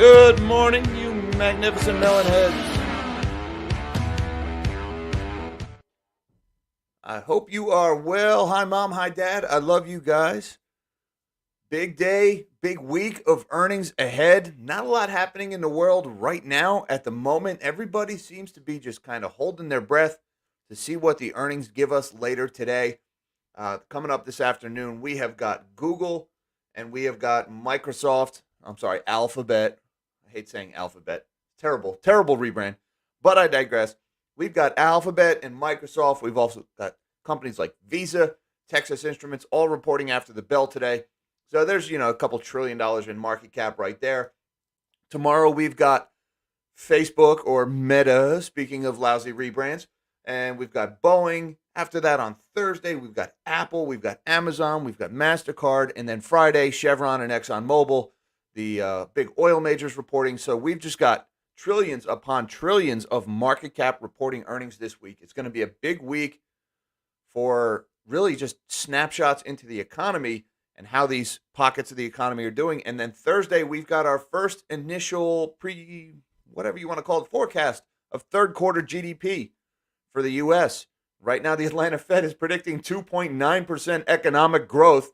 Good morning, you magnificent melonheads. I hope you are well. Hi, Mom. Hi, Dad. I love you guys. Big day, big week of earnings ahead. Not a lot happening in the world right now at the moment. Everybody seems to be just kind of holding their breath to see what the earnings give us later today. Coming up this afternoon, we have got Google and we have got Microsoft. I'm sorry, Alphabet. I hate saying Alphabet. Terrible, terrible rebrand. But I digress. We've got Alphabet and Microsoft. We've also got companies like Visa, Texas Instruments, all reporting after the bell today. So there's, a couple $1 trillion in market cap right there. Tomorrow we've got Facebook or Meta, speaking of lousy rebrands, and we've got Boeing. After that on Thursday, we've got Apple, we've got Amazon, we've got MasterCard, and then Friday, Chevron and ExxonMobil, the big oil majors reporting. So we've just got trillions upon trillions of market cap reporting earnings this week. It's going to be a big week for really just snapshots into the economy and how these pockets of the economy are doing. And then Thursday, we've got our first initial whatever you want to call it, forecast of third quarter GDP for the U.S. Right now, the Atlanta Fed is predicting 2.9% economic growth.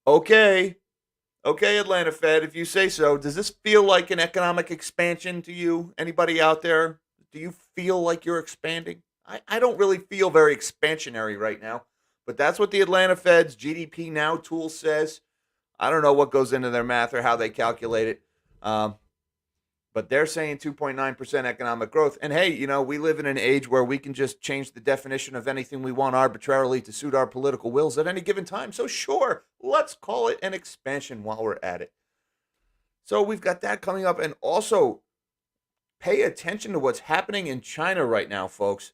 Okay, Atlanta Fed, if you say so. Does this feel like an economic expansion to you? Anybody out there? Do you feel like you're expanding? I don't really feel very expansionary right now, but that's what the Atlanta Fed's GDP Now tool says. I don't know what goes into their math or how they calculate it, but they're saying 2.9% economic growth. And hey, we live in an age where we can just change the definition of anything we want arbitrarily to suit our political wills at any given time. So sure, let's call it an expansion while we're at it. So we've got that coming up. And also pay attention to what's happening in China right now, folks.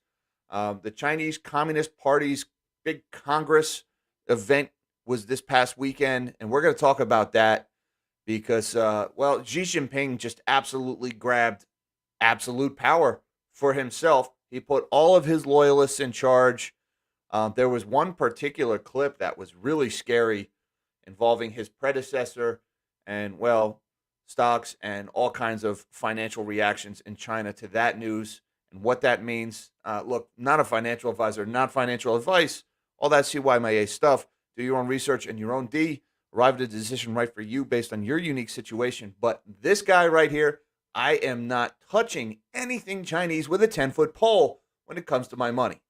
The Chinese Communist Party's big Congress event was this past weekend, and we're going to talk about that because, Xi Jinping just absolutely grabbed absolute power for himself. He put all of his loyalists in charge. There was one particular clip that was really scary involving his predecessor and, stocks and all kinds of financial reactions in China to that news and what that means. Look, not a financial advisor, not financial advice, all that CYMA stuff. Do your own research and your own D. Arrive at a decision right for you based on your unique situation. But this guy right here, I am not touching anything Chinese with a 10-foot pole when it comes to my money.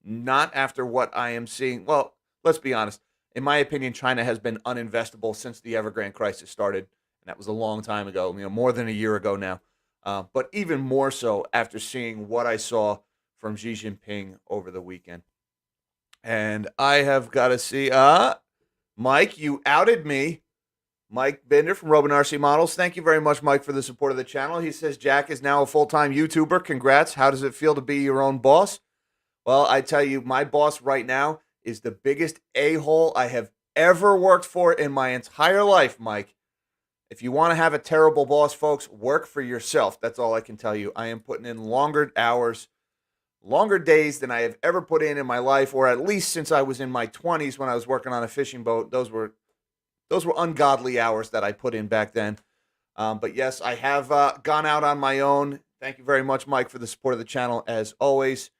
Not after what I am seeing. Well, let's be honest. In my opinion, China has been uninvestable since the Evergrande crisis started. And that was a long time ago, more than a year ago now. But even more so after seeing what I saw from Xi Jinping over the weekend. And I have got to see, Mike, you outed me. Mike Bender from Robin RC Models. Thank you very much, Mike, for the support of the channel. He says Jack is now a full-time YouTuber. Congrats. How does it feel to be your own boss? Well, I tell you, my boss right now is the biggest a-hole I have ever worked for in my entire life, Mike. If you want to have a terrible boss, folks, work for yourself. That's all I can tell you. I am putting in longer hours, longer days than I have ever put in my life, or at least since I was in my 20s when I was working on a fishing boat. Those were ungodly hours that I put in back then. But yes, I have gone out on my own. Thank you very much, Mike, for the support of the channel, as always.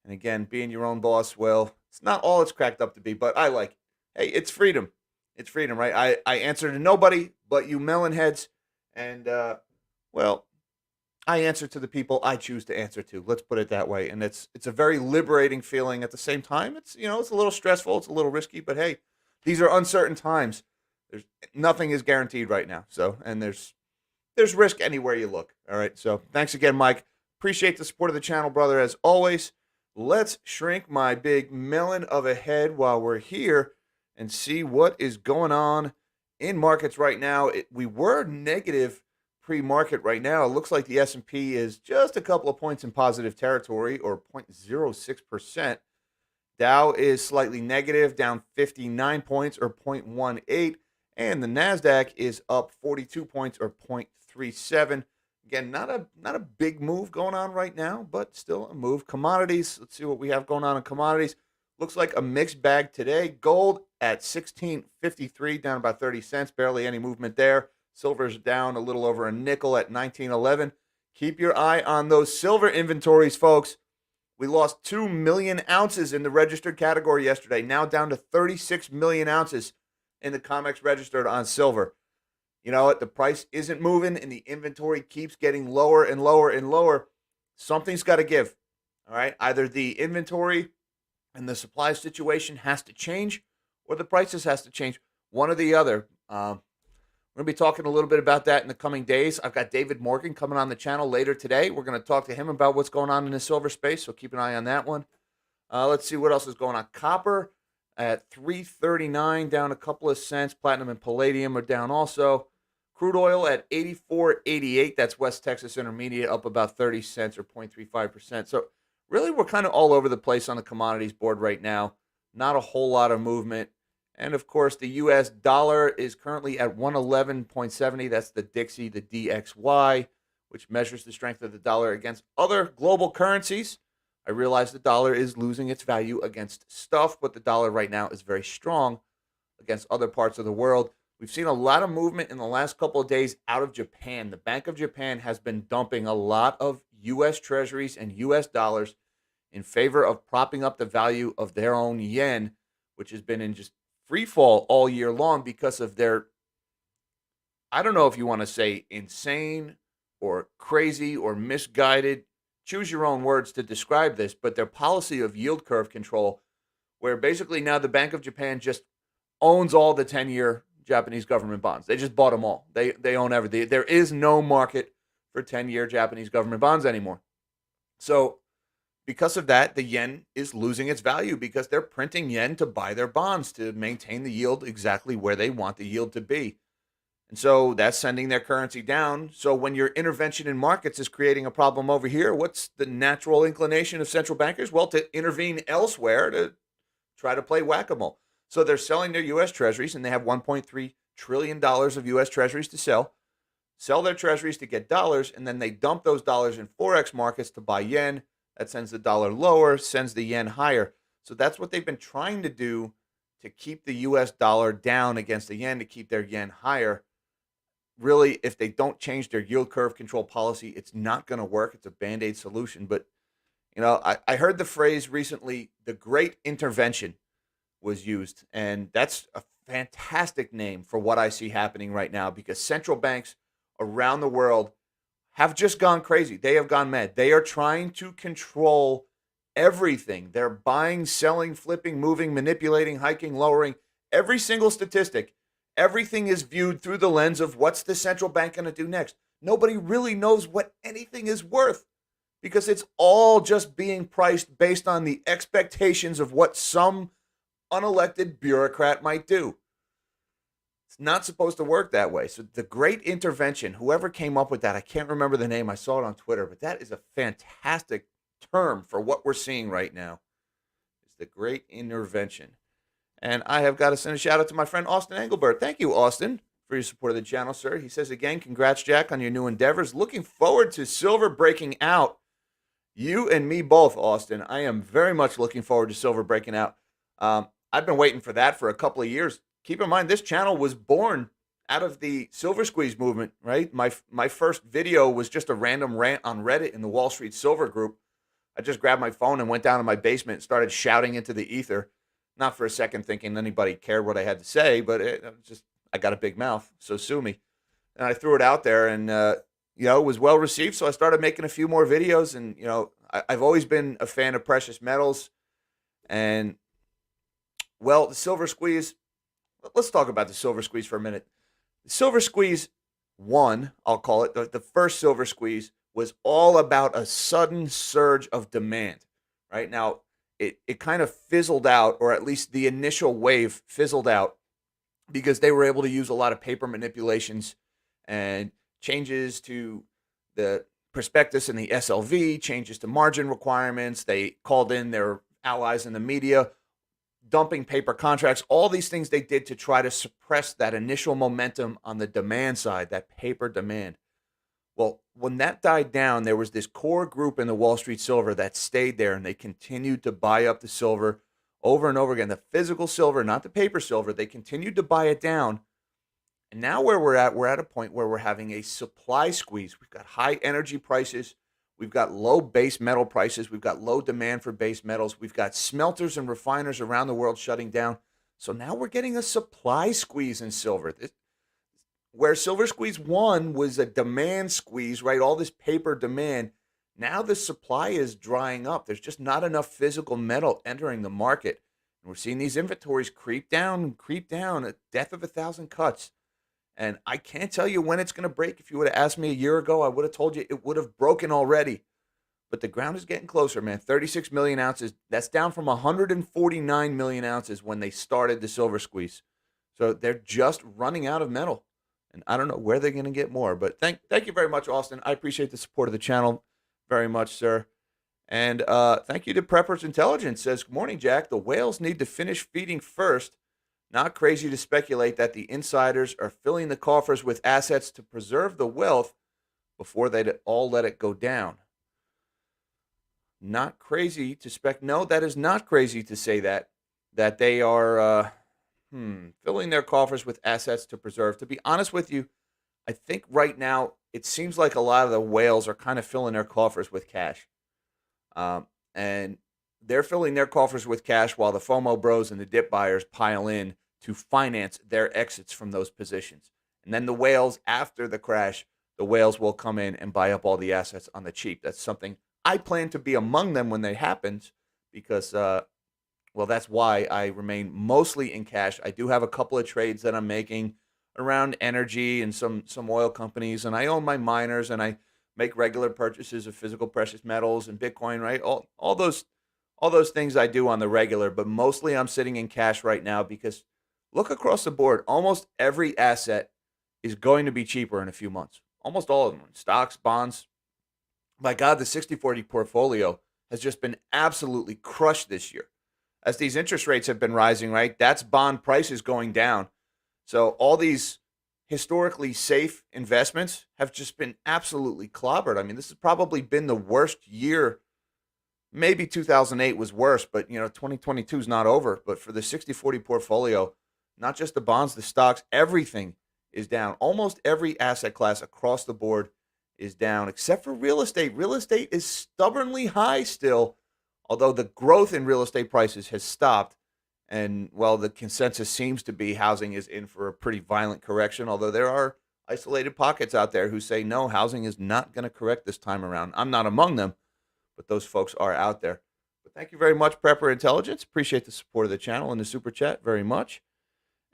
And again, being your own boss, well, it's not all it's cracked up to be, but I like it. Hey, it's freedom. It's freedom, right? I answer to nobody but you melonheads. And, I answer to the people I choose to answer to. Let's put it that way. And it's a very liberating feeling at the same time. It's, it's a little stressful. It's a little risky. But, hey, these are uncertain times. Nothing is guaranteed right now. So, and there's risk anywhere you look. All right. So thanks again, Mike. Appreciate the support of the channel, brother, as always. Let's shrink my big melon of a head while we're here and see what is going on in markets right now. We were negative pre-market right now. It looks like the S&P is just a couple of points in positive territory, or 0.06%. Dow is slightly negative, down 59 points, or 0.18. And the NASDAQ is up 42 points, or 0.37. Again, not a big move going on right now, but still a move. Commodities, let's see what we have going on in commodities. Looks like a mixed bag today. Gold at 16.53, down about 30 cents. Barely any movement there. Silver's down a little over a nickel at 1911. Keep your eye on those silver inventories, folks. We lost 2 million ounces in the registered category yesterday, now down to 36 million ounces in the COMEX registered on silver. You know what? The price isn't moving and the inventory keeps getting lower and lower and lower. Something's got to give. All right. Either the inventory and the supply situation has to change or the prices has to change. One or the other. We're going to be talking a little bit about that in the coming days. I've got David Morgan coming on the channel later today. We're going to talk to him about what's going on in the silver space, so keep an eye on that one. Let's see what else is going on. Copper at 339, down a couple of cents. Platinum and palladium are down also. Crude oil at 84.88. That's West Texas Intermediate, up about 30 cents or 0.35%. So really, we're kind of all over the place on the commodities board right now. Not a whole lot of movement. And of course, the U.S. dollar is currently at 111.70. That's the Dixie, the DXY, which measures the strength of the dollar against other global currencies. I realize the dollar is losing its value against stuff, but the dollar right now is very strong against other parts of the world. We've seen a lot of movement in the last couple of days out of Japan. The Bank of Japan has been dumping a lot of U.S. treasuries and U.S. dollars in favor of propping up the value of their own yen, which has been in just free fall all year long because of their, I don't know if you want to say insane or crazy or misguided, choose your own words to describe this, but their policy of yield curve control, where basically now the Bank of Japan just owns all the 10-year Japanese government bonds. They just bought them all. They own everything. There is no market for 10-year Japanese government bonds anymore. So because of that, the yen is losing its value because they're printing yen to buy their bonds to maintain the yield exactly where they want the yield to be. And so that's sending their currency down. So when your intervention in markets is creating a problem over here, what's the natural inclination of central bankers? Well, to intervene elsewhere to try to play whack-a-mole. So they're selling their U.S. treasuries, and they have $1.3 trillion of U.S. treasuries to sell their treasuries to get dollars, and then they dump those dollars in Forex markets to buy yen. That sends the dollar lower, sends the yen higher. So that's what they've been trying to do to keep the U.S. dollar down against the yen, to keep their yen higher. Really, if they don't change their yield curve control policy, it's not going to work. It's a Band-Aid solution. But, you know, I heard the phrase recently, the great intervention was used. And that's a fantastic name for what I see happening right now, because central banks around the world have just gone crazy. They have gone mad. They are trying to control everything. They're buying, selling, flipping, moving, manipulating, hiking, lowering. Every single statistic, everything is viewed through the lens of what's the central bank going to do next. Nobody really knows what anything is worth because it's all just being priced based on the expectations of what some unelected bureaucrat might do. It's not supposed to work that way. So the great intervention, whoever came up with that, I can't remember the name. I saw it on Twitter, but that is a fantastic term for what we're seeing right now. It's the great intervention. And I have got to send a shout out to my friend Austin Engelbert. Thank you, Austin, for your support of the channel, sir. He says again, congrats, Jack, on your new endeavors. Looking forward to silver breaking out. You and me both, Austin. I am very much looking forward to silver breaking out. I've been waiting for that for a couple of years. Keep in mind, this channel was born out of the Silver Squeeze movement, right? My first video was just a random rant on Reddit in the Wall Street Silver group. I just grabbed my phone and went down to my basement and started shouting into the ether. Not for a second thinking anybody cared what I had to say, but I got a big mouth, so sue me. And I threw it out there, and it was well received. So I started making a few more videos, and I've always been a fan of precious metals, and the Silver Squeeze. Let's talk about the Silver Squeeze for a minute. The Silver Squeeze 1, I'll call it, the first Silver Squeeze, was all about a sudden surge of demand. Right now, it kind of fizzled out, or at least the initial wave fizzled out, because they were able to use a lot of paper manipulations and changes to the prospectus and the SLV, changes to margin requirements. They called in their allies in the media, dumping paper contracts, all these things they did to try to suppress that initial momentum on the demand side, that paper demand. Well, when that died down, there was this core group in the Wall Street Silver that stayed there, and they continued to buy up the silver over and over again. The physical silver, not the paper silver. They continued to buy it down. And now where we're at a point where we're having a supply squeeze. We've got high energy prices. We've got low base metal prices. We've got low demand for base metals. We've got smelters and refiners around the world shutting down. So now we're getting a supply squeeze in silver. Where silver squeeze one was a demand squeeze, right? All this paper demand. Now the supply is drying up. There's just not enough physical metal entering the market. And we're seeing these inventories creep down, a death of a thousand cuts. And I can't tell you when it's going to break. If you would have asked me a year ago, I would have told you it would have broken already. But the ground is getting closer, man. 36 million ounces. That's down from 149 million ounces when they started the silver squeeze. So they're just running out of metal. And I don't know where they're going to get more. But thank you very much, Austin. I appreciate the support of the channel very much, sir. And thank you to Prepper's Intelligence. Says, good morning, Jack. The whales need to finish feeding first. Not crazy to speculate that the insiders are filling the coffers with assets to preserve the wealth before they all let it go down. Not crazy to No, that is not crazy to say that they are filling their coffers with assets to preserve. To be honest with you, I think right now it seems like a lot of the whales are kind of filling their coffers with cash. And they're filling their coffers with cash while the FOMO bros and the dip buyers pile in to finance their exits from those positions. And then the whales, after the crash, the whales will come in and buy up all the assets on the cheap. That's something I plan to be among them when that happens because, that's why I remain mostly in cash. I do have a couple of trades that I'm making around energy and some oil companies, and I own my miners, and I make regular purchases of physical precious metals and Bitcoin, right? All those things I do on the regular, but mostly I'm sitting in cash right now because look across the board, almost every asset is going to be cheaper in a few months. Almost all of them, stocks, bonds. My God, the 60/40 portfolio has just been absolutely crushed this year. As these interest rates have been rising, right? That's bond prices going down. So all these historically safe investments have just been absolutely clobbered. I mean, this has probably been the worst year. Maybe 2008 was worse, but 2022 is not over. But for the 60/40 portfolio, not just the bonds, the stocks, everything is down. Almost every asset class across the board is down, except for real estate. Real estate is stubbornly high still, although the growth in real estate prices has stopped. And, the consensus seems to be housing is in for a pretty violent correction, although there are isolated pockets out there who say, no, housing is not going to correct this time around. I'm not among them, but those folks are out there. But thank you very much, Prepper Intelligence. Appreciate the support of the channel and the super chat very much.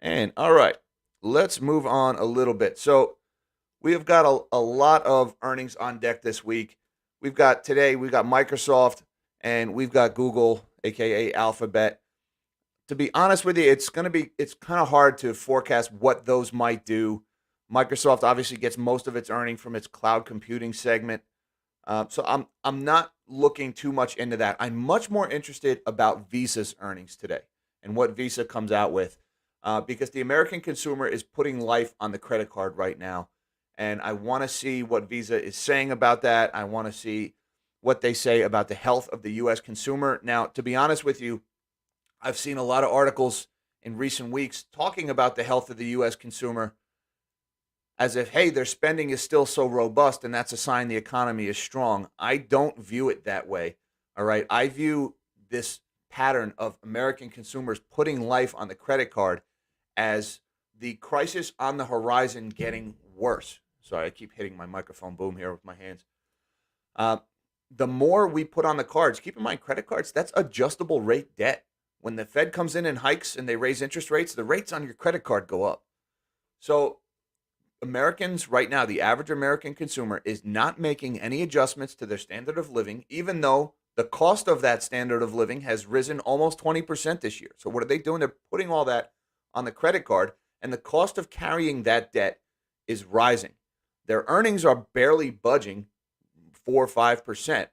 And, all right, let's move on a little bit. So we have got a lot of earnings on deck this week. We've got Microsoft, and we've got Google, aka Alphabet. To be honest with you, it's kind of hard to forecast what those might do. Microsoft obviously gets most of its earning from its cloud computing segment, so I'm not looking too much into that. I'm much more interested about Visa's earnings today and what Visa comes out with, because the American consumer is putting life on the credit card right now, and I want to see what Visa is saying about that. I want to see what they say about the health of the U.S. consumer. Now, to be honest with you, I've seen a lot of articles in recent weeks talking about the health of the U.S. consumer as if, hey, their spending is still so robust and that's a sign the economy is strong. I don't view it that way, all right? I view this pattern of American consumers putting life on the credit card as the crisis on the horizon getting worse. Sorry, I keep hitting my microphone boom here with my hands. The more we put on the cards, keep in mind, credit cards, that's adjustable rate debt. When the Fed comes in and hikes and they raise interest rates, the rates on your credit card go up. So Americans right now, the average American consumer is not making any adjustments to their standard of living, even though the cost of that standard of living has risen almost 20% this year. So what are they doing? They're putting all that on the credit card, and the cost of carrying that debt is rising. Their earnings are barely budging 4 or 5%.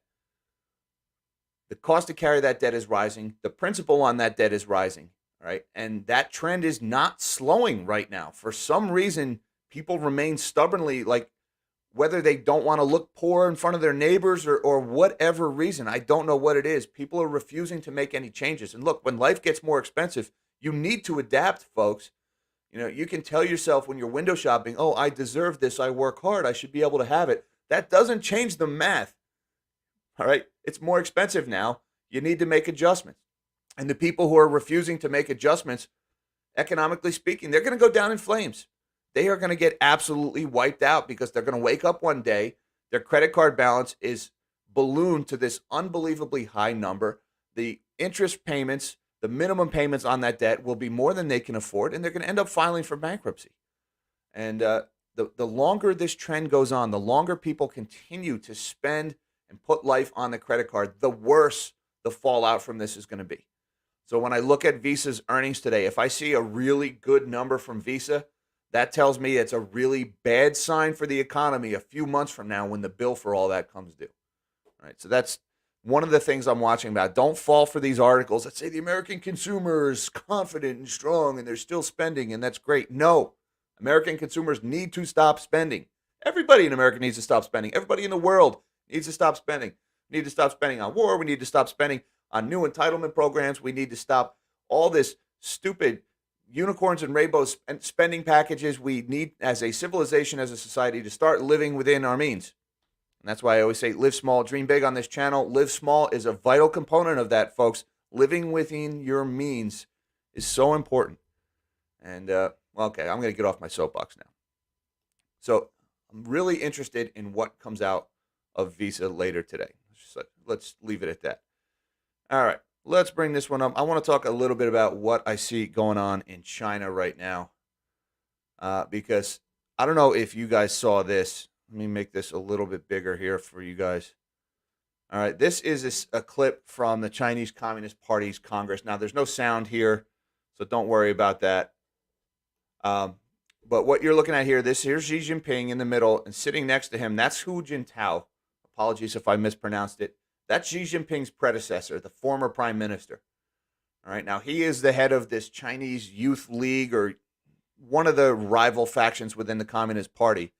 The cost to carry that debt is rising. The principal on that debt is rising, right? And that trend is not slowing right now. For some reason, people remain stubbornly, like, whether they don't want to look poor in front of their neighbors or whatever reason, I don't know what it is. People are refusing to make any changes. And look, when life gets more expensive, you need to adapt, folks. You can tell yourself when you're window shopping, oh, I deserve this. I work hard. I should be able to have it. That doesn't change the math. All right. It's more expensive now. You need to make adjustments. And the people who are refusing to make adjustments, economically speaking, they're going to go down in flames. They are going to get absolutely wiped out because they're going to wake up one day. Their credit card balance is ballooned to this unbelievably high number. The interest payments, the minimum payments on that debt will be more than they can afford, and they're going to end up filing for bankruptcy. And the longer this trend goes on, the longer people continue to spend and put life on the credit card, the worse the fallout from this is going to be. So when I look at Visa's earnings today, if I see a really good number from Visa, that tells me it's a really bad sign for the economy a few months from now when the bill for all that comes due. All right, so that's one of the things I'm watching about. Don't fall for these articles that say the American consumer is confident and strong and they're still spending, and that's great. No, American consumers need to stop spending. Everybody in America needs to stop spending. Everybody in the world needs to stop spending. We need to stop spending on war. We need to stop spending on new entitlement programs. We need to stop all this stupid unicorns and rainbows spending packages. We need, as a civilization, as a society, to start living within our means. And that's why I always say live small, dream big on this channel. Live small is a vital component of that, folks. Living within your means is so important. And, okay, I'm going to get off my soapbox now. So I'm really interested in what comes out of Visa later today. Let's leave it at that. All right, let's bring this one up. I want to talk a little bit about what I see going on in China right now, because I don't know if you guys saw this. Let me make this a little bit bigger here for you guys. All right, this is a clip from the Chinese Communist Party's Congress. Now, there's no sound here, so don't worry about that. But what you're looking at here, here's Xi Jinping in the middle, and sitting next to him, that's Hu Jintao. Apologies if I mispronounced it. That's Xi Jinping's predecessor, the former prime minister. All right, now he is the head of this Chinese Youth League, or one of the rival factions within the Communist Party.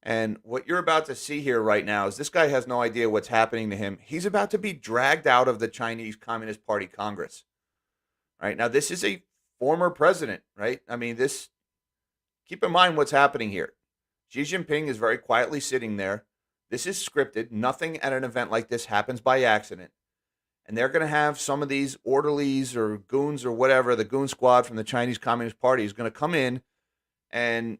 And what you're about to see here right now is this guy has no idea what's happening to him. He's about to be dragged out of the Chinese Communist Party Congress. All right, now this is a former president, right? I mean, keep in mind what's happening here. Xi Jinping is very quietly sitting there. This is scripted. Nothing at an event like this happens by accident. And they're going to have some of these orderlies or goons or whatever, the goon squad from the Chinese Communist Party is going to come in and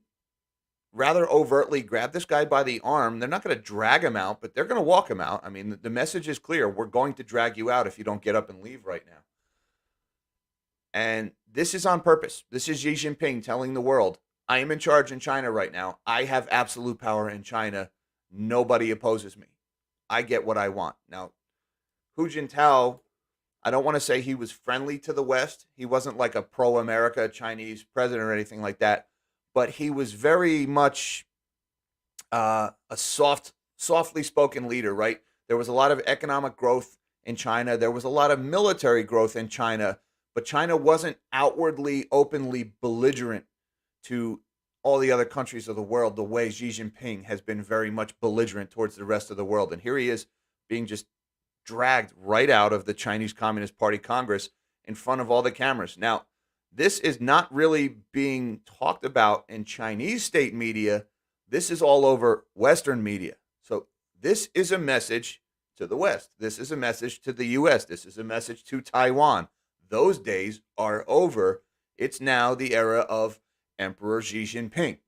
rather overtly grab this guy by the arm. They're not going to drag him out, but they're going to walk him out. I mean, the message is clear. We're going to drag you out if you don't get up and leave right now. And this is on purpose. This is Xi Jinping telling the world, I am in charge in China right now. I have absolute power in China. Nobody opposes me. I get what I want. Now, Hu Jintao, I don't want to say he was friendly to the West. He wasn't like a pro-America Chinese president or anything like that. But he was very much a softly spoken leader, right? There was a lot of economic growth in China. There was a lot of military growth in China. But China wasn't outwardly, openly belligerent to all the other countries of the world the way Xi Jinping has been very much belligerent towards the rest of the world. And here he is being just dragged right out of the Chinese Communist Party Congress in front of all the cameras. Now, this is not really being talked about in Chinese state media. This is all over Western media. So this is a message to the West. This is a message to the U.S. This is a message to Taiwan. Those days are over. It's now the era of Emperor Xi Jinping.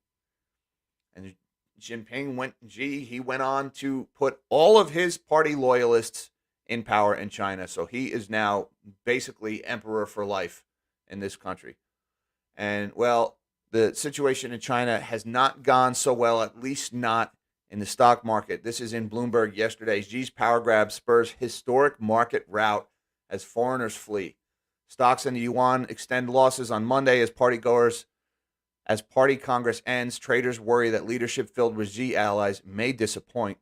And he went on to put all of his party loyalists in power in China. So he is now basically emperor for life in this country. And, well, the situation in China has not gone so well, at least not in the stock market. This is in Bloomberg yesterday. Xi's power grab spurs historic market rout as foreigners flee. Stocks in the yuan extend losses on Monday as party Congress ends. Traders worry that leadership filled with Xi allies may disappoint.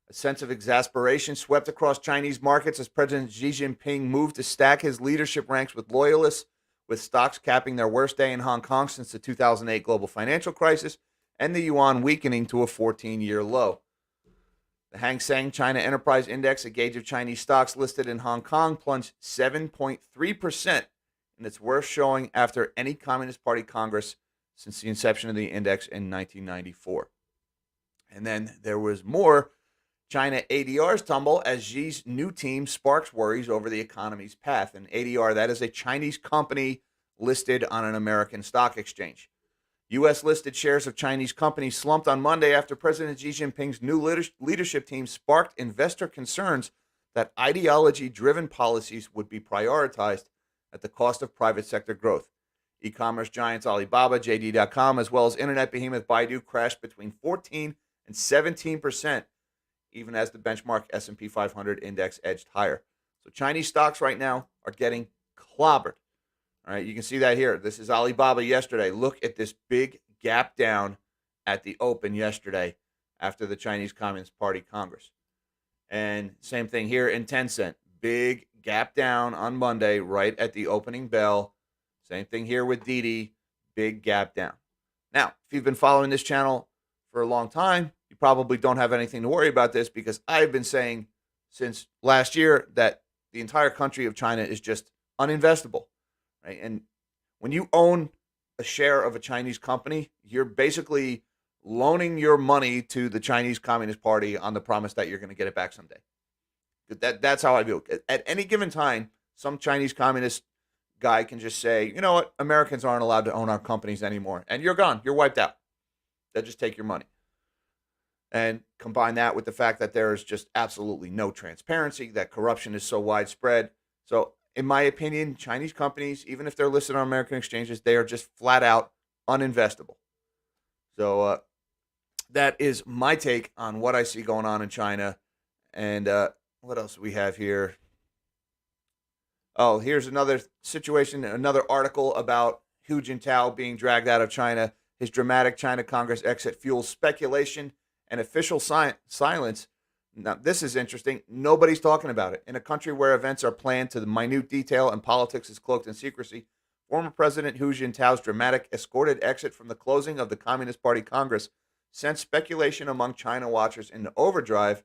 A sense of exasperation swept across Chinese markets as President Xi Jinping moved to stack his leadership ranks with loyalists, with stocks capping their worst day in Hong Kong since the 2008 global financial crisis, and the yuan weakening to a 14-year low. The Hang Seng China Enterprise Index, a gauge of Chinese stocks listed in Hong Kong, plunged 7.3% in its worst showing after any Communist Party Congress since the inception of the index in 1994. And then there was more China ADRs tumble as Xi's new team sparks worries over the economy's path. And ADR, that is a Chinese company listed on an American stock exchange. U.S. listed shares of Chinese companies slumped on Monday after President Xi Jinping's new leadership team sparked investor concerns that ideology driven policies would be prioritized at the cost of private sector growth. E commerce giants Alibaba, JD.com, as well as internet behemoth Baidu crashed between 14 and 17%, even as the benchmark S&P 500 index edged higher. So Chinese stocks right now are getting clobbered. All right, you can see that here. This is Alibaba yesterday. Look at this big gap down at the open yesterday after the Chinese Communist Party Congress. And same thing here in Tencent. Big gap down on Monday right at the opening bell. Same thing here with Didi. Big gap down. Now, if you've been following this channel for a long time, you probably don't have anything to worry about this because I've been saying since last year that the entire country of China is just uninvestable. Right? And when you own a share of a Chinese company, you're basically loaning your money to the Chinese Communist Party on the promise that you're going to get it back someday. That's how I feel. At any given time, some Chinese communist guy can just say, you know what, Americans aren't allowed to own our companies anymore. And you're gone. You're wiped out. They'll just take your money. And combine that with the fact that there is just absolutely no transparency, that corruption is so widespread. So in my opinion, Chinese companies, even if they're listed on American exchanges, they are just flat out uninvestable. So that is my take on what I see going on in China. And what else do we have here? Oh, here's another situation, another article about Hu Jintao being dragged out of China. His dramatic China Congress exit fuels speculation and official silence. Now, this is interesting. Nobody's talking about it. In a country where events are planned to the minute detail and politics is cloaked in secrecy, former President Hu Jintao's dramatic escorted exit from the closing of the Communist Party Congress sent speculation among China watchers into overdrive.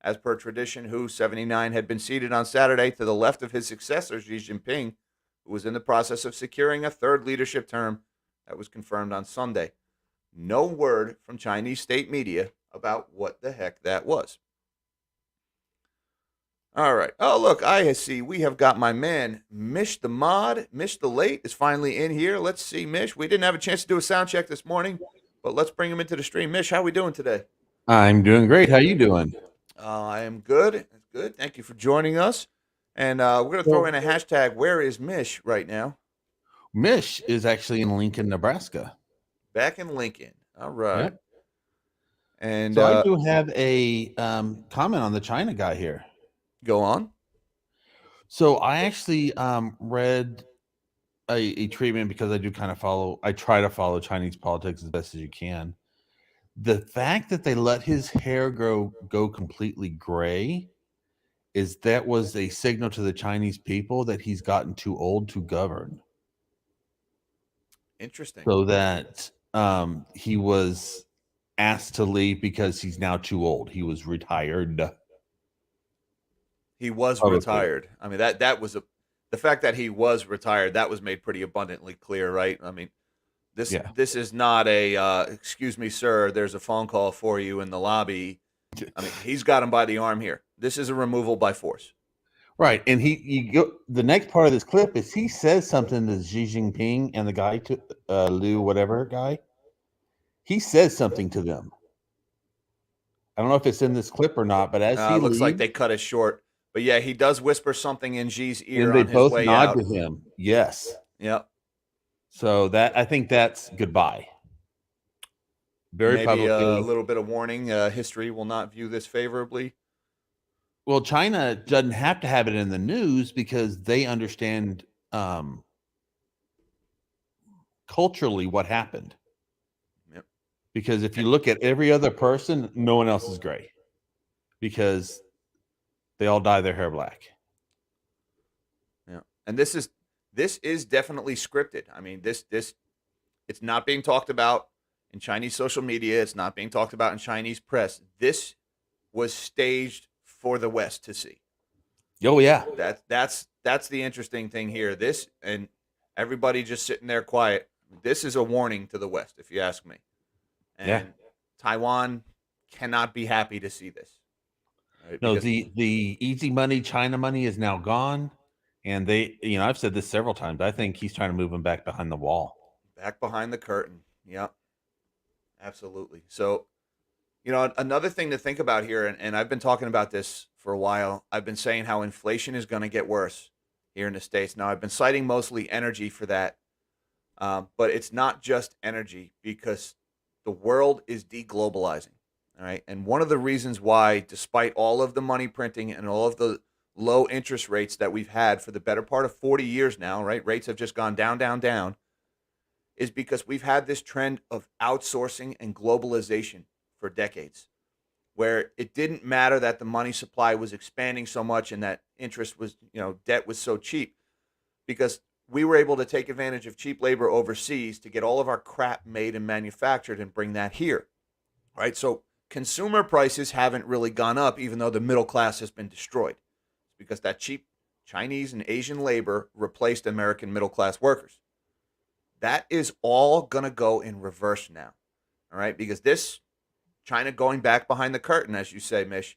As per tradition, Hu, 79, had been seated on Saturday to the left of his successor, Xi Jinping, who was in the process of securing a third leadership term that was confirmed on Sunday. No word from Chinese state media about what the heck that was. All right. Oh, look, I see we have got my man, Mish the Mod. Mish the Late is finally in here. Let's see, Mish. We didn't have a chance to do a sound check this morning, but let's bring him into the stream. Mish, how are we doing today? I'm doing great. How you doing? I am good. Good. Thank you for joining us. And we're going to throw in a hashtag, where is Mish right now? Mish is actually in Lincoln, Nebraska. Back in Lincoln. All right. Yep. And so I do have a comment on the China guy here. Go on. So I actually read a treatment because I try to follow Chinese politics as best as you can. The fact that they let his hair go completely gray that was a signal to the Chinese people that he's gotten too old to govern. Interesting. So that he was asked to leave because he's now too old. He was retired. He was retired. I mean, that was the fact that he was retired, that was made pretty abundantly clear, right? I mean, this is not a excuse me, sir, there's a phone call for you in the lobby. I mean, he's got him by the arm here. This is a removal by force. Right. And the next part of this clip is he says something to Xi Jinping and the guy to Liu whatever guy. He says something to them. I don't know if it's in this clip or not, but as he looks like they cut it short. But yeah, he does whisper something in Xi's ear on his way out. They both nod to him. Yes. Yep. So I think that's goodbye. Very maybe publicly. A little bit of warning. History will not view this favorably. Well, China doesn't have to have it in the news because they understand culturally what happened. Yep. Because if you look at every other person, no one else is gray because they all dye their hair black. Yeah. And this is definitely scripted. I mean, this it's not being talked about in Chinese social media. It's not being talked about in Chinese press. This was staged for the West to see. Oh yeah. That's the interesting thing here. This, and everybody just sitting there quiet. This is a warning to the West, if you ask me. Yeah. And Taiwan cannot be happy to see this, right? No, Because the easy money, China money is now gone, and I've said this several times. I think he's trying to move them back behind the wall. back behind the curtain. Yep, absolutely. So, another thing to think about here, and I've been talking about this for a while. I've been saying how inflation is going to get worse here in the States. Now, I've been citing mostly energy for that, but it's not just energy because the world is de-globalizing. All right. And one of the reasons why, despite all of the money printing and all of the low interest rates that we've had for the better part of 40 years now, right? Rates have just gone down, down, down, is because we've had this trend of outsourcing and globalization for decades, where it didn't matter that the money supply was expanding so much and that interest was, debt was so cheap because we were able to take advantage of cheap labor overseas to get all of our crap made and manufactured and bring that here, right? So consumer prices haven't really gone up, even though the middle class has been destroyed. It's because that cheap Chinese and Asian labor replaced American middle class workers. That is all going to go in reverse now, all right? Because this China going back behind the curtain, as you say, Mish,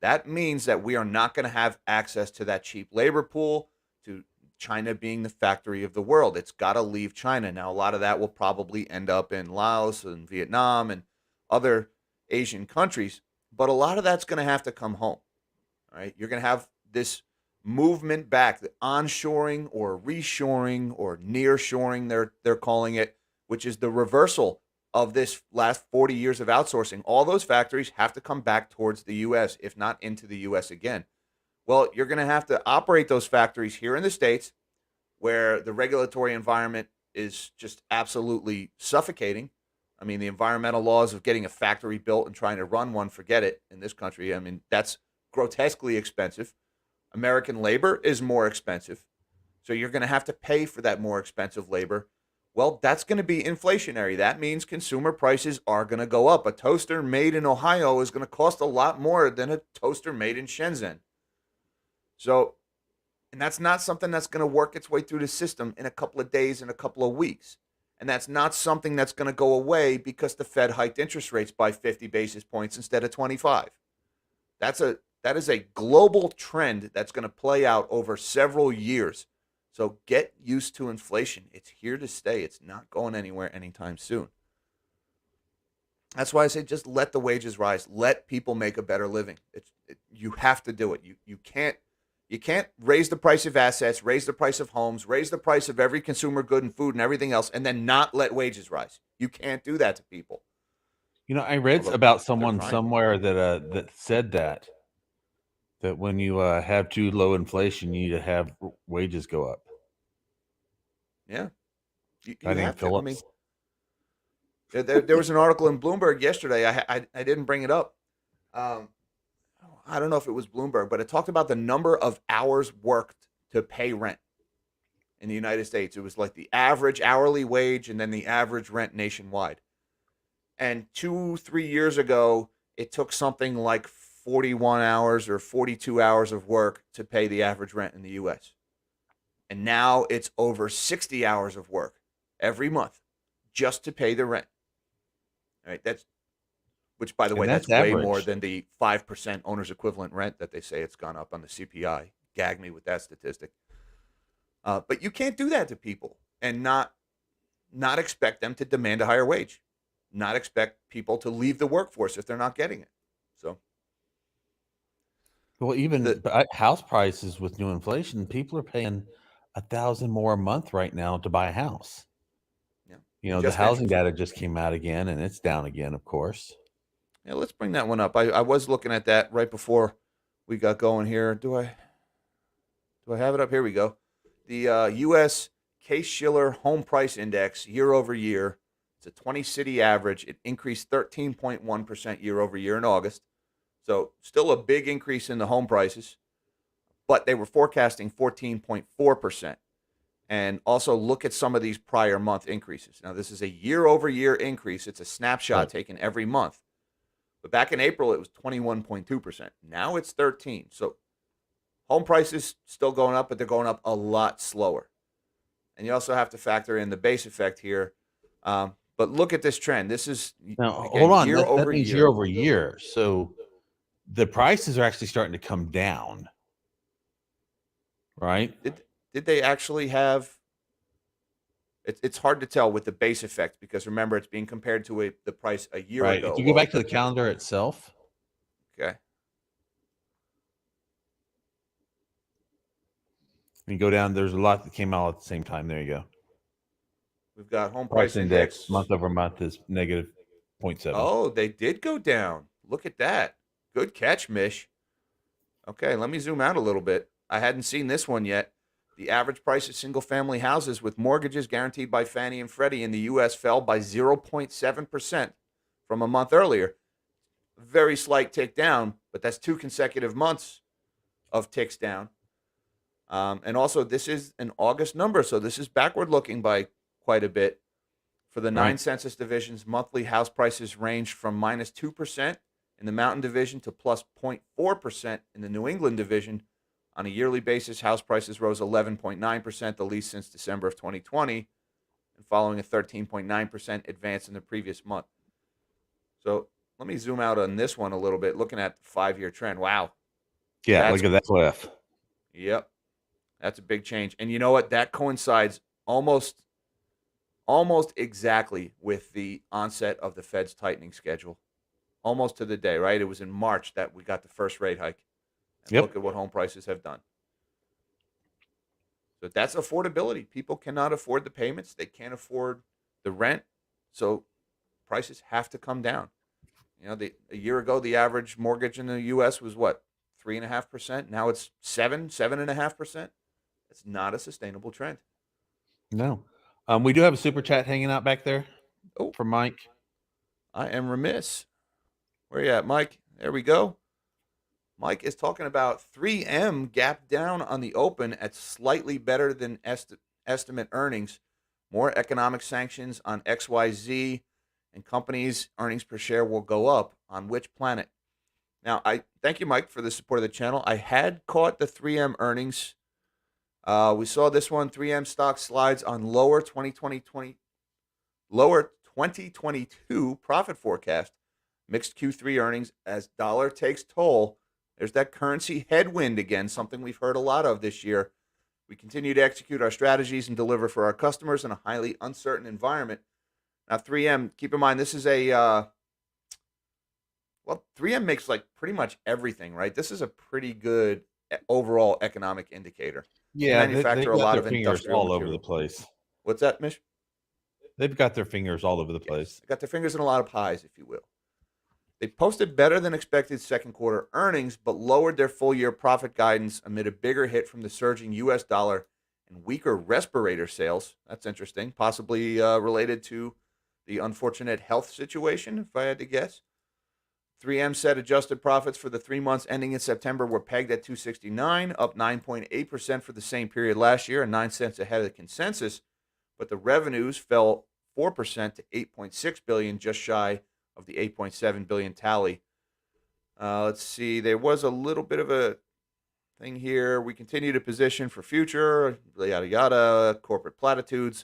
that means that we are not going to have access to that cheap labor pool, to China being the factory of the world. It's got to leave China. Now, a lot of that will probably end up in Laos and Vietnam and other Asian countries, but a lot of that's going to have to come home. All right. You're going to have this movement back, the onshoring or reshoring or nearshoring, they're calling it, which is the reversal of this last 40 years of outsourcing. All those factories have to come back towards the US, if not into the US again. Well, you're going to have to operate those factories here in the States where the regulatory environment is just absolutely suffocating. I mean, the environmental laws of getting a factory built and trying to run one, forget it in this country. I mean, that's grotesquely expensive. American labor is more expensive. So you're going to have to pay for that more expensive labor. Well, that's going to be inflationary. That means consumer prices are going to go up. A toaster made in Ohio is going to cost a lot more than a toaster made in Shenzhen. So, and that's not something that's going to work its way through the system in a couple of days, in a couple of weeks. And that's not something that's going to go away because the Fed hiked interest rates by 50 basis points instead of 25. That is a global trend that's going to play out over several years. So get used to inflation. It's here to stay. It's not going anywhere anytime soon. That's why I say just let the wages rise. Let people make a better living. You have to do it. You can't raise the price of assets, raise the price of homes, raise the price of every consumer good and food and everything else, and then not let wages rise. You can't do that to people. I read Although about they're someone trying. somewhere that said that when you have too low inflation, you need to have wages go up. Yeah, Guy you named have to. I mean, Phillips. there was an article in Bloomberg yesterday. I didn't bring it up. Um, I don't know if it was Bloomberg, but it talked about the number of hours worked to pay rent in the United States. It was like the average hourly wage and then the average rent nationwide. And 2, 3 years ago, it took something like 41 hours or 42 hours of work to pay the average rent in the US. And now it's over 60 hours of work every month just to pay the rent. All right. Which, by the way, And that's that's way more average. than the 5% owner's equivalent rent that they say it's gone up on the CPI. Gag me with that statistic. But you can't do that to people and not expect them to demand a higher wage, not expect people to leave the workforce if they're not getting it. So Well, the even house prices with new inflation, people are paying 1,000 more a month right now to buy a house. yeah, The just housing interest. data just came out again, and it's down again, of course. Yeah, let's bring that one up. I was looking at that right before we got going here. Do I have it up? Here we go. The U.S. Case-Shiller Home Price Index year over year. It's a 20-city average. It increased 13.1% year over year in August. So still a big increase in the home prices, but they were forecasting 14.4%. And also look at some of these prior month increases. Now, this is a year over year increase. It's a snapshot Right. taken every month. But back in April, it was 21.2%. Now it's 13. So home prices still going up, but they're going up a lot slower. and you also have to factor in the base effect here. But look at this trend. This is, Now, again, hold on. year That over means year year. over year. So the prices are actually starting to come down, right? Did they actually have? It's hard to tell with the base effect because remember it's being compared to the price a year Right. If ago. you go Well, back to the calendar itself okay, and go down, there's a lot that came out at the same time. There you go. we've got home Price price index index. month over month is negative 0.7. Oh, they did go down. Look at that. Good catch, Mish. Okay, let me zoom out a little bit. I hadn't seen this one yet. The average price of single family houses with mortgages guaranteed by Fannie and Freddie in the U.S. fell by 0.7% from a month earlier. Very slight tick down, but that's 2 consecutive months of ticks down. And also, this is an August number, so this is backward looking by quite a bit. For the nine Right. census divisions, monthly house prices ranged from minus 2% in the Mountain Division to plus 0.4% in the New England Division. On a yearly basis, house prices rose 11.9%, the least since December of 2020, and following a 13.9% advance in the previous month. So let me zoom out on this one a little bit, looking at the 5 year trend. Wow. Yeah. That's, Look at that cliff. yep, that's a big change. And you know what? That coincides almost exactly with the onset of the Fed's tightening schedule, almost to the day, right? It was in March that we got the first rate hike. And Yep. look at what home prices have done. So that's affordability. People cannot afford the payments, they can't afford the rent. So prices have to come down. A year ago, the average mortgage in the U.S. was what, 3.5%? Now it's 7.5%. It's not a sustainable trend. No. We do have a super chat hanging out back there Oh, from Mike. I am remiss. Where you at, Mike? There we go. Mike is talking about 3M gap down on the open at slightly better than estimate earnings. More economic sanctions on XYZ, and companies' earnings per share will go up. On which planet? Now, I thank you, Mike, for the support of the channel. I had caught the 3M earnings. We saw this one. 3M stock slides on lower 2022 profit forecast. Mixed Q3 earnings as dollar takes toll. There's that currency headwind again, something we've heard a lot of this year. We continue to execute our strategies and deliver for our customers in a highly uncertain environment. Now, 3M, keep in mind, this is well, 3M makes like pretty much everything, right? This is a pretty good overall economic indicator. They Yeah, manufacture they've a got lot their of fingers industrial all over the material. place. What's that, Mish? They've got their fingers all over the Yes. place. They got their fingers in a lot of pies, if you will. They posted better than expected second quarter earnings, but lowered their full year profit guidance amid a bigger hit from the surging U.S. dollar and weaker respirator sales. That's interesting, possibly related to the unfortunate health situation, if I had to guess. 3M said adjusted profits for the 3 months ending in September were pegged at 269, up 9.8% for the same period last year and 9 cents ahead of the consensus, but the revenues fell 4% to 8.6 billion, just shy of the 8.7 billion tally. Let's see. There was a little bit of a thing here. We continue to position for future, yada yada, corporate platitudes.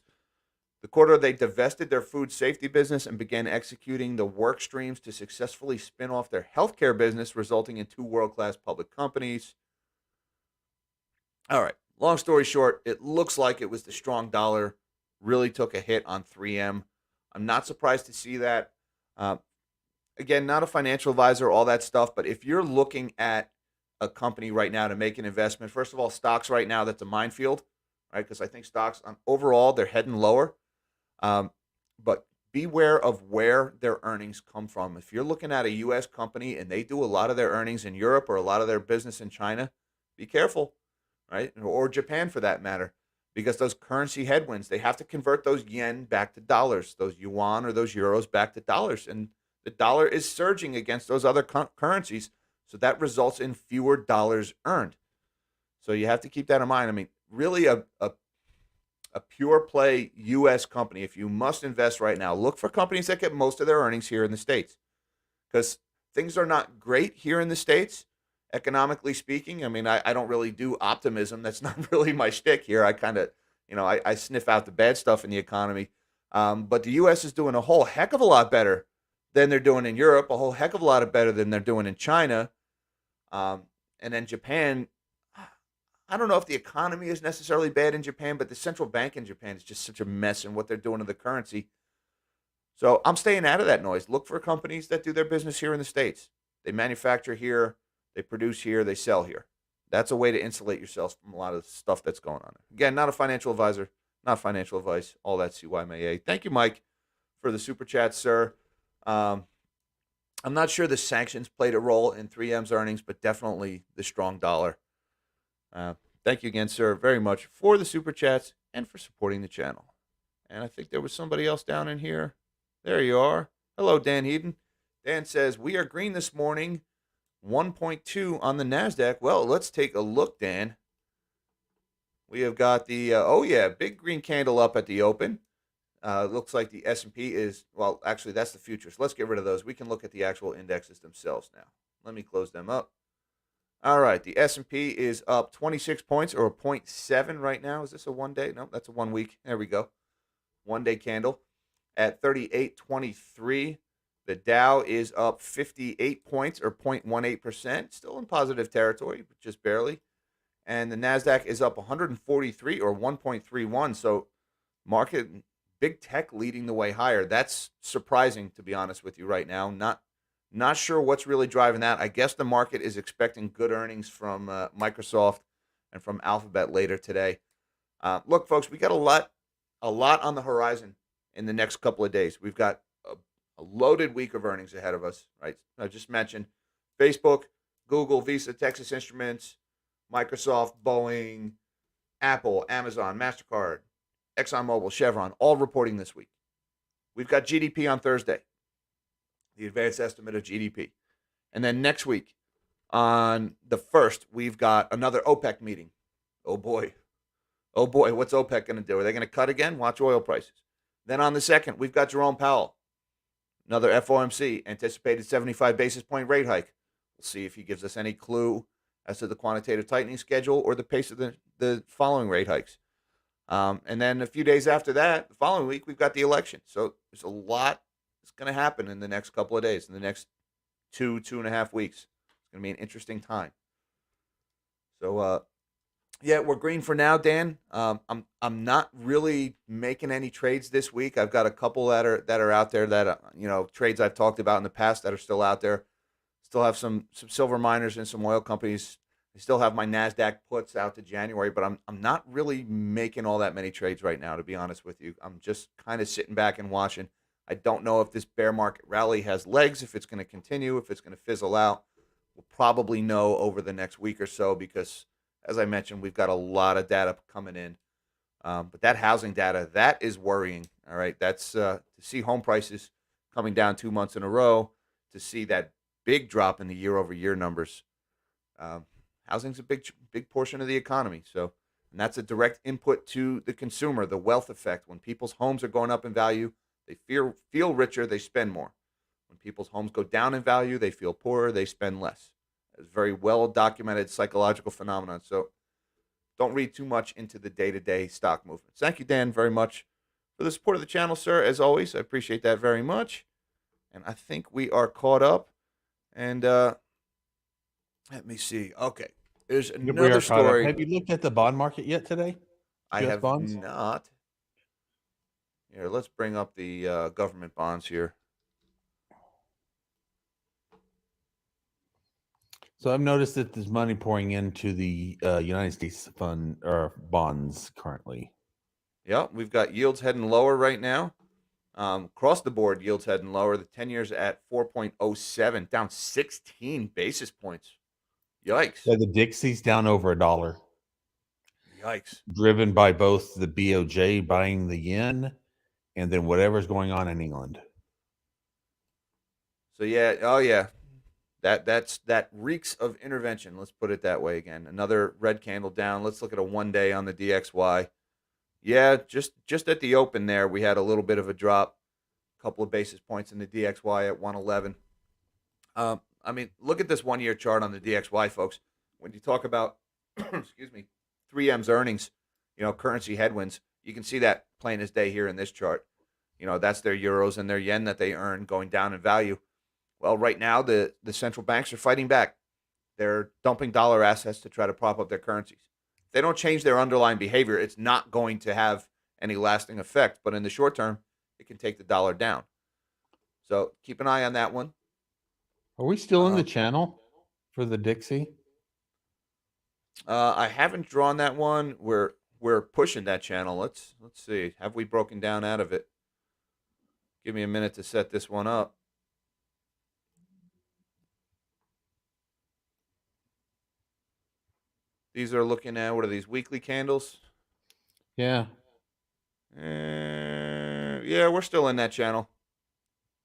The quarter, they divested their food safety business and began executing the work streams to successfully spin off their healthcare business, resulting in two world-class public companies. All right. Long story short, it looks like it was the strong dollar really took a hit on 3M. I'm not surprised to see that. Uh, Again, not a financial advisor, all that stuff, but if you're looking at a company right now to make an investment, first of all, stocks right now, that's a minefield, right? Because I think stocks overall, they're heading lower. Um, but beware of where their earnings come from. If you're looking at a U.S. company and they do a lot of their earnings in Europe or a lot of their business in China, be careful, right? Or Japan for that matter, because those currency headwinds, they have to convert those yen back to dollars, those yuan or those euros back to dollars. And the dollar is surging against those other currencies. So that results in fewer dollars earned. So you have to keep that in mind. I mean, really a pure play U.S. company, if you must invest right now, look for companies that get most of their earnings here in the States because things are not great here in the States, economically speaking. I mean, I don't really do optimism. That's not really my shtick here. I kind of I sniff out the bad stuff in the economy. But the U.S. is doing a whole heck of a lot better than they're doing in Europe, a whole heck of a lot better than they're doing in China. Um, and then Japan, I don't know if the economy is necessarily bad in Japan, but the central bank in Japan is just such a mess in what they're doing to the currency. So I'm staying out of that noise. Look for companies that do their business here in the States. They manufacture here, they produce here, they sell here. That's a way to insulate yourself from a lot of the stuff that's going on. Again, not a financial advisor, not financial advice, all that CYMAA. Thank you, Mike, for the super chat, sir. Um, I'm not sure the sanctions played a role in 3M's earnings, but definitely the strong dollar. Uh, Thank you again, sir, very much for the super chats and for supporting the channel. And I think there was somebody else down in here. There you are. Hello, Dan Heaton. Dan says, we are green this morning, 1.2 on the NASDAQ. Well, let's take a look, Dan. We have got the, big green candle up at the open. Looks like the S&P is, well, actually, that's the futures. Let's get rid of those. We can look at the actual indexes themselves now. Let me close them up. All right, the S&P is up 26 points, or a 0.7 right now. Is this a one day? No, that's a 1 week. There we go. 1 day candle at 38.23. The Dow is up 58 points, or 0.18%. Still in positive territory, but just barely. And the NASDAQ is up 143, or 1.31. So market, big tech leading the way higher. That's surprising, to be honest with you right now. Not sure what's really driving that. I guess the market is expecting good earnings from Microsoft and from Alphabet later today. Look, folks, we got a lot on the horizon in the next couple of days. We've got a loaded week of earnings ahead of us, right? I just mentioned Facebook, Google, Visa, Texas Instruments, Microsoft, Boeing, Apple, Amazon, MasterCard, ExxonMobil, Chevron, all reporting this week. We've got GDP on Thursday, the advanced estimate of GDP. And then next week, on the 1st, we've got another OPEC meeting. Oh, boy. Oh, boy. What's OPEC going to do? Are they going to cut again? Watch oil prices. Then on the 2nd, we've got Jerome Powell, another FOMC, anticipated 75 basis point rate hike. We'll see if he gives us any clue as to the quantitative tightening schedule or the pace of the following rate hikes. And then a few days after that, the following week, we've got the election. So there's a lot that's going to happen in the next couple of days, in the next 2.5 weeks. It's going to be an interesting time. So, we're green for now, Dan. I'm not really making any trades this week. I've got a couple that are out there that trades I've talked about in the past that are still out there. Still have some silver miners and some oil companies. I still have my NASDAQ puts out to January, but I'm not really making all that many trades right now, to be honest with you. I'm just kind of sitting back and watching. I don't know if this bear market rally has legs, if it's going to continue, if it's going to fizzle out. We'll probably know over the next week or so because, as I mentioned, we've got a lot of data coming in. But that housing data, that is worrying. All right, that's to see home prices coming down 2 months in a row, to see that big drop in the year-over-year numbers. Housing's a big portion of the economy. So, and that's a direct input to the consumer, the wealth effect. When people's homes are going up in value, they feel richer, they spend more. When people's homes go down in value, they feel poorer, they spend less. It's a very well documented psychological phenomenon. So don't read too much into the day-to-day stock movements. Thank you, Dan, very much for the support of the channel, sir. As always, I appreciate that very much. And I think we are caught up. And let me see. Okay. There's We another are caught up. story. Have you looked at the bond market yet today? I US have bonds? not. Here, let's bring up the government bonds here. So I've noticed that there's money pouring into the United States fund or bonds currently. Yep, we've got yields heading lower right now. Across the board, yields heading lower. The 10 years at 4.07, down 16 basis points. Yikes. Yeah, the Dixie's down over $1, Yikes. driven by both the BOJ buying the yen and then whatever's going on in England. So yeah. That reeks of intervention. Let's put it that way again. Another red candle down. Let's look at a 1 day on the DXY. Yeah, just at the open there, we had a little bit of a drop, a couple of basis points in the DXY at 111. I mean, look at this 1 year chart on the DXY, folks. When you talk about, excuse me, 3M's earnings, currency headwinds. You can see that plain as day here in this chart. That's their euros and their yen that they earn going down in value. Well, right now the central banks are fighting back. They're dumping dollar assets to try to prop up their currencies. If they don't change their underlying behavior, it's not going to have any lasting effect. But in the short term, it can take the dollar down. So keep an eye on that one. Are we still in the Um, channel for the Dixie? I haven't drawn that one. We're pushing that channel. Let's see. Have we broken down out of it? Give me a minute to set this one up. These are looking at, what are these, weekly candles? Yeah. Yeah, we're still in that channel.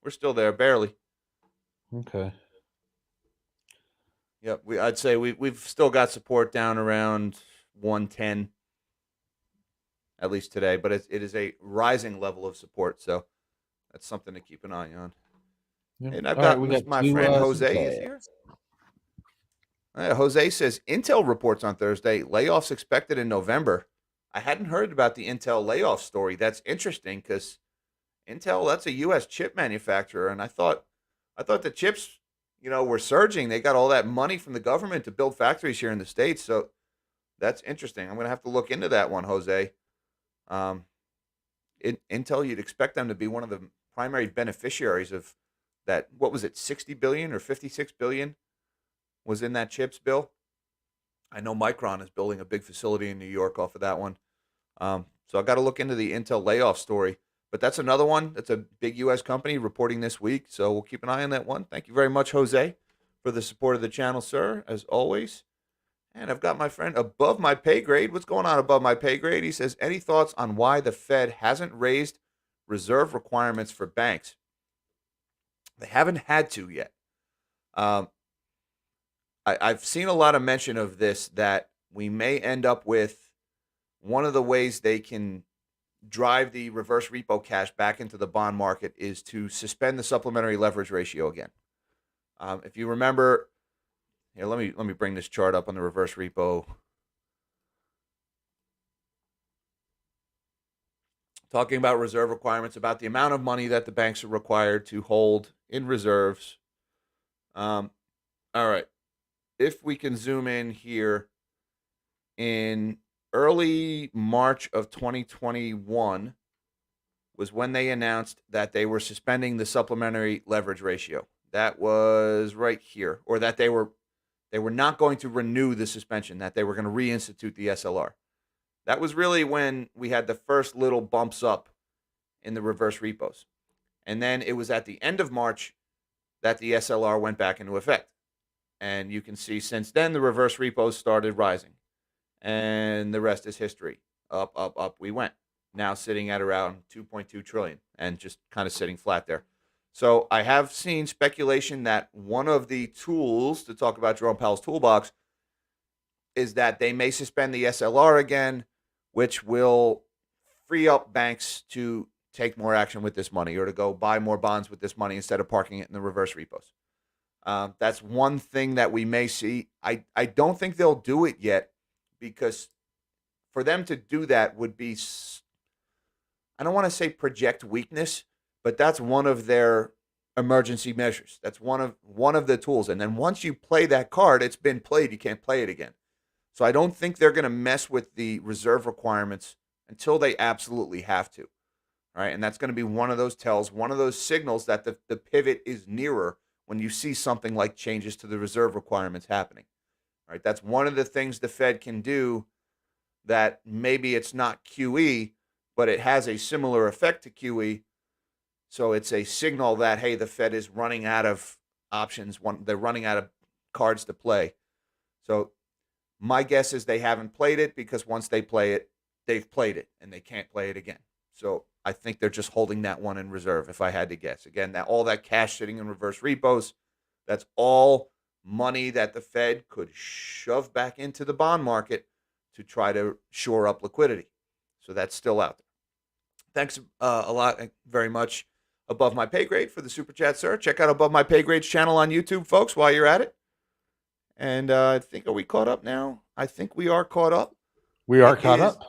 We're still there, barely. Okay. Yep, I'd say we've still got support down around 110, at least today, but it is a rising level of support, so that's something to keep an eye on. Yeah. And I've All right, got we got my two friend super Jose is here. chats. Jose says Intel reports on Thursday, layoffs expected in November. I hadn't heard about the Intel layoff story. That's interesting because Intel, that's a U.S. chip manufacturer, and I thought the chips, were surging. They got all that money from the government to build factories here in the States, so that's interesting. I'm going to have to look into that one, Jose. Um, Intel, you'd expect them to be one of the primary beneficiaries of that. What was it, 60 billion or 56 billion was in that chips bill? I know Micron is building a big facility in New York off of that one. So I got to look into the Intel layoff story. But that's another one. That's a big U.S. company reporting this week. So we'll keep an eye on that one. Thank you very much, Jose, for the support of the channel, sir, as always. And I've got my friend above my pay grade. What's going on above my pay grade? He says, any thoughts on why the Fed hasn't raised reserve requirements for banks? They haven't had to yet. Um, I've seen a lot of mention of this, that we may end up with one of the ways they can drive the reverse repo cash back into the bond market is to suspend the supplementary leverage ratio again. If you remember, here, let me bring this chart up on the reverse repo. Talking about reserve requirements, about the amount of money that the banks are required to hold in reserves. All right. If we can zoom in here, in early March of 2021 was when they announced that they were suspending the supplementary leverage ratio. That was right here, or that they were not going to renew the suspension, that they were going to reinstitute the SLR. That was really when we had the first little bumps up in the reverse repos. And then it was at the end of March that the SLR went back into effect. And you can see since then the reverse repos started rising. And the rest is history. Up, up, up we went. Now sitting at around 2.2 trillion and just kind of sitting flat there. So I have seen speculation that one of the tools to talk about Jerome Powell's toolbox is that they may suspend the SLR again, which will free up banks to take more action with this money, or to go buy more bonds with this money instead of parking it in the reverse repos. That's one thing that we may see. I don't think they'll do it yet, because for them to do that would be, I don't want to say project weakness, but that's one of their emergency measures. That's one of the tools. And then once you play that card, it's been played. You can't play it again. So I don't think they're going to mess with the reserve requirements until they absolutely have to. All right. And that's going to be one of those tells, one of those signals that the pivot is nearer, when you see something like changes to the reserve requirements happening. All right. That's one of the things the Fed can do, that maybe it's not QE, but it has a similar effect to QE. So it's a signal that, hey, the Fed is running out of options. They're running out of cards to play. So my guess is they haven't played it, because once they play it, they've played it and they can't play it again. So I think they're just holding that one in reserve, if I had to guess. Again, all that cash sitting in reverse repos, that's all money that the Fed could shove back into the bond market to try to shore up liquidity. So that's still out there. Thanks a lot, very much, Above My Pay Grade, for the super chat, sir. Check out Above My Pay Grade's channel on YouTube, folks, while you're at it. And I think, are we caught up now? I think we are caught up. We are caught up.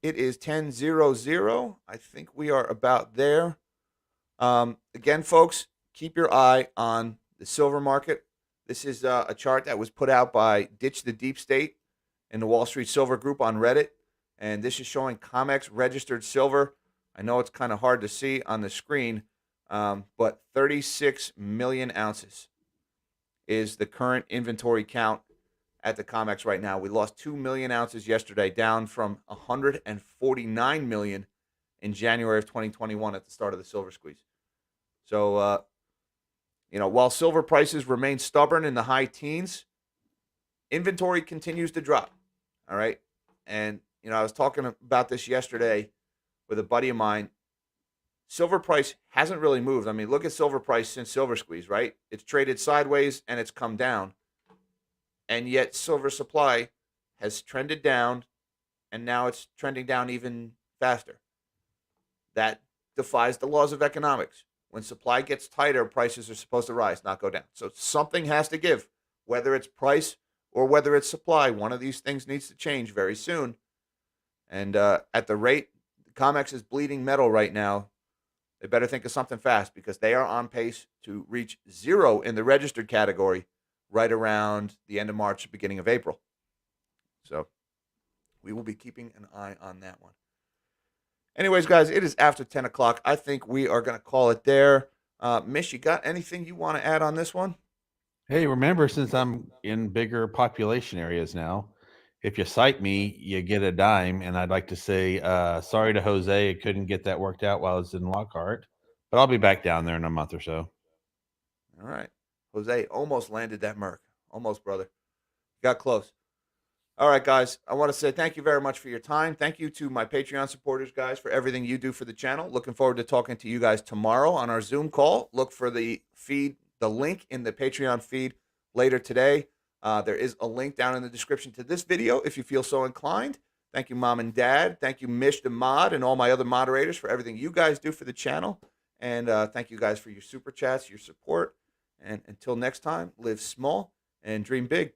It is 10:00. I think we are about there. Again, folks, keep your eye on the silver market. This is a chart that was put out by Ditch the Deep State and the Wall Street Silver Group on Reddit. And this is showing COMEX registered silver. I know it's kind of hard to see on the screen, but 36 million ounces is the current inventory count at the COMEX right now. We lost 2 million ounces yesterday, down from 149 million in January of 2021 at the start of the silver squeeze. So, while silver prices remain stubborn in the high teens, inventory continues to drop. All right. And, I was talking about this yesterday with a buddy of mine. Silver price hasn't really moved. I mean, look at silver price since silver squeeze, right? It's traded sideways and it's come down. And yet silver supply has trended down, and now it's trending down even faster. That defies the laws of economics. When supply gets tighter, prices are supposed to rise, not go down. So something has to give, whether it's price or whether it's supply. One of these things needs to change very soon. And at the rate COMEX is bleeding metal right now, they better think of something fast, because they are on pace to reach zero in the registered category right around the end of March, beginning of April. So we will be keeping an eye on that one. Anyways, guys, it is after 10 o'clock. I think we are going to call it there. Mish, you got anything you want to add on this one? Hey, remember, since I'm in bigger population areas now, if you cite me, you get a dime. And I'd like to say sorry to Jose. I couldn't get that worked out while I was in Lockhart, but I'll be back down there in a month or so. All right. Jose almost landed that Merc. Almost, brother. Got close. All right, guys. I want to say thank you very much for your time. Thank you to my Patreon supporters, guys, for everything you do for the channel. Looking forward to talking to you guys tomorrow on our Zoom call. Look for the feed, the link in the Patreon feed later today. There is a link down in the description to this video if you feel so inclined. Thank you, Mom and Dad. Thank you, Mish the Mod, and all my other moderators for everything you guys do for the channel. And thank you guys for your super chats, your support. And until next time, live small and dream big.